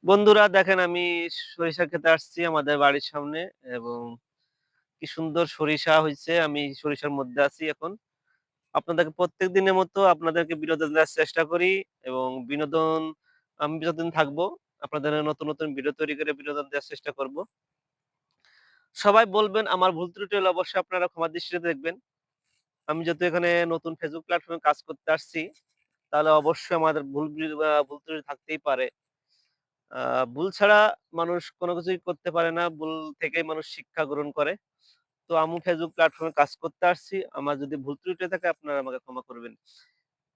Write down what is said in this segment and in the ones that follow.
বন্ধুরা দেখেন আমি সরিষা খেতে আসছি আমাদের বাড়ির সামনে এবং কি সুন্দর সরিষা হইছে। আমি সরিষার মধ্যে আছি এখন। আপনাদেরকে প্রত্যেক দিনের মতো আপনাদেরকে বিনোদন দেওয়ার চেষ্টা করি এবং আমি যতদিন থাকবো আপনাদের নতুন ভিডিও তৈরি করে বিনোদন দেওয়ার চেষ্টা করব। সবাই বলবেন আমার ভুল ত্রুটি হলে অবশ্যই আপনারা ক্ষমার দৃষ্টিতে দেখবেন। আমি যেহেতু এখানে নতুন Facebook প্ল্যাটফর্মে কাজ করতে আসছি, তাহলে অবশ্যই আমাদের ভুল ত্রুটি থাকতেই পারে। আ ভুল ছাড়া মানুষ কোন কিছুই করতে পারে না। ভুল থেকেই মানুষ শিক্ষা গ্রহণ করে। তো আমি Facebook প্ল্যাটফর্মে কাজ করতে আসছি। আমার যদি ভুল ত্রুটি থাকে আপনারা আমাকে ক্ষমা করবেন।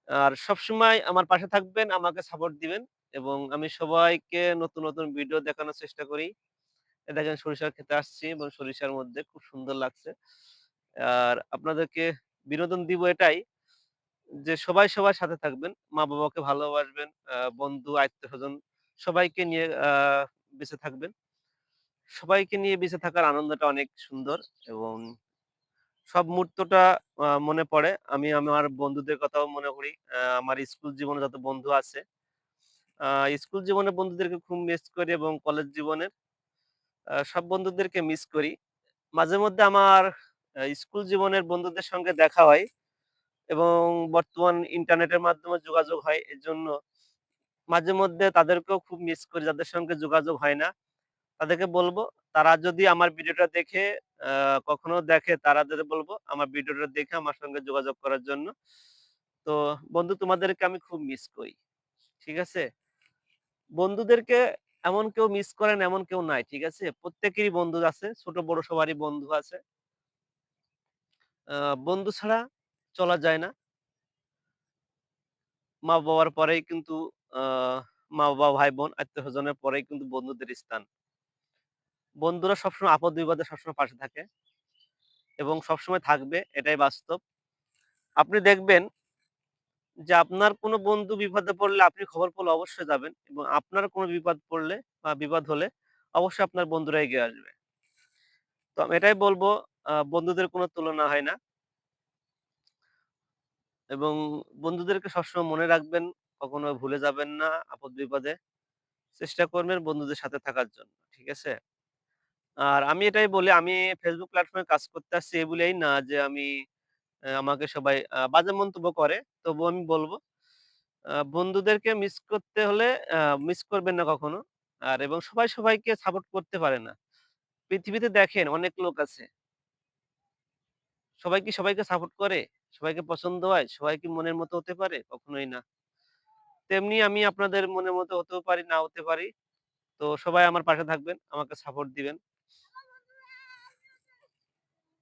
আর সবসময় আমার পাশে থাকবেন, আমাকে সাপোর্ট দিবেন এবং আমি সবাইকে নতুন ভিডিও দেখানোর চেষ্টা করি। দেখেন সরিষা খেতে আসছি এবং সরিষার মধ্যে খুব সুন্দর লাগছে। আর আপনাদেরকে বিনোদন দিব এটাই যে সবাই সবার সাথে থাকবেন। মা-বাবাকে ভালোবাসবেন, বন্ধু, আত্মীয়স্বজন সবাইকে নিয়ে বেঁচে থাকবেন। সবাইকে নিয়ে বেঁচে থাকার আনন্দটা অনেক সুন্দর এবং সব মুহূর্তটা মনে পড়ে। আমি আমার বন্ধুদের কথাও মনে করি। আমার স্কুল জীবনে যত বন্ধু আছে, আ স্কুল জীবনের বন্ধুদেরকে খুব মিস করি এবং কলেজ জীবনের সব বন্ধুদেরকে মিস করি। মাঝে মধ্যে আমার স্কুল জীবনের বন্ধুদের সঙ্গে দেখা হয় এবং বর্তমান ইন্টারনেটের মাধ্যমে যোগাযোগ হয়। এজন্য মাঝে মধ্যে তাদেরকেও খুব মিস করি যাদের সঙ্গে যোগাযোগ হয় না। তাদেরকে বলবো, তারা যদি আমার ভিডিওটা দেখে আ কখনো দেখে তারাদের বলবো আমার ভিডিওটা দেখে আমার সঙ্গে যোগাযোগ করার জন্য। তো বন্ধু তোমাদেরকে আমি খুব মিস করি। ঠিক আছে? বন্ধুদেরকে এমন কেউ মিস করেন এমন কেউ নাই। ঠিক আছে? প্রত্যেকেরই বন্ধু আছে। ছোট বড় সবারই বন্ধু আছে। আ বন্ধু ছাড়া চলা যায় না। মা-বাবার পরেই কিন্তু আ মা-বাবা, ভাই-বোন, আত্মীয়স্বজনের পরেই কিন্তু বন্ধুদের স্থান। বন্ধুরা সবসময় আপদ-বিপদে সবসময় পাশে থাকে এবং সবসময় থাকবে এটাই বাস্তব। আপনি দেখবেন যে আপনার কোনো বন্ধু বিপদে পড়লে আপনি খবর পেলে অবশ্যই যাবেন এবং আপনার কোনো বিপদ পড়লে বা বিপদ হলে অবশ্যই আপনার বন্ধুরা এগিয়ে আসবে। তো আমি এটাই বলব বন্ধুদের কোনো তুলনা হয় না এবং বন্ধুদেরকে সবসময় মনে রাখবেন, কখনো ভুলে যাবেন না আপদ বিপদে। চেষ্টা করবেন বন্ধুদের সাথে থাকার জন্য। ঠিক আছে? আর আমি এটাই বলি আমি Facebook প্ল্যাটফর্মে কাজ করতে আসছি এই বলেই না যে আমি আমাকে সবাই বাজে মন্তব্য করে। তবুও আমি বলব বন্ধুদেরকে মিস করতে হলে আ মিস করবেন না কখনো। এবং সবাই সবাইকে সাপোর্ট করতে পারে না। পৃথিবীতে দেখেন অনেক লোক আছে। সবাই কি সবাইকে সাপোর্ট করে? সবাইকে পছন্দ হয়? সবাই কি মনের মতো হতে পারে? কখনোই না। তেমনি আমি আপনাদের মনের মতো হতেও পারি, নাও হতে পারি। তো সবাই আমার পাশে থাকবেন, আমাকে সাপোর্ট দিবেন।